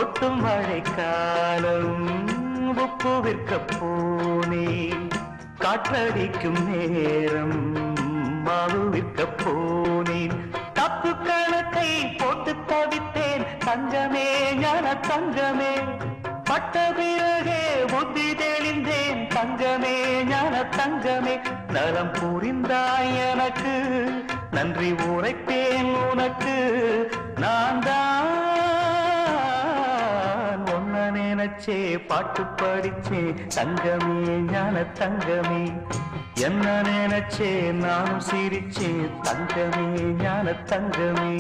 கொட்டும் மழைக்காலம் உப்பு விற்க போனே காற்றடிக்கும் நேரம் மாவு விற்க போனேன் தப்பு கணக்கை போட்டு தவித்தேன் தங்கமே ஞான தங்கமே பட்ட பிறகே புத்தி தெளிந்தேன் தங்கமே ஞான தங்கமே நலம் புரிந்தாய் எனக்கு நன்றி உரைப்பேன் உனக்கு நான் தான் ஒன்ன நினைச்சே பாட்டு படிச்சே தங்கமே ஞான தங்கமே என்ன நினைச்சே நானும் சிரிச்சே தங்கமே ஞான தங்கமே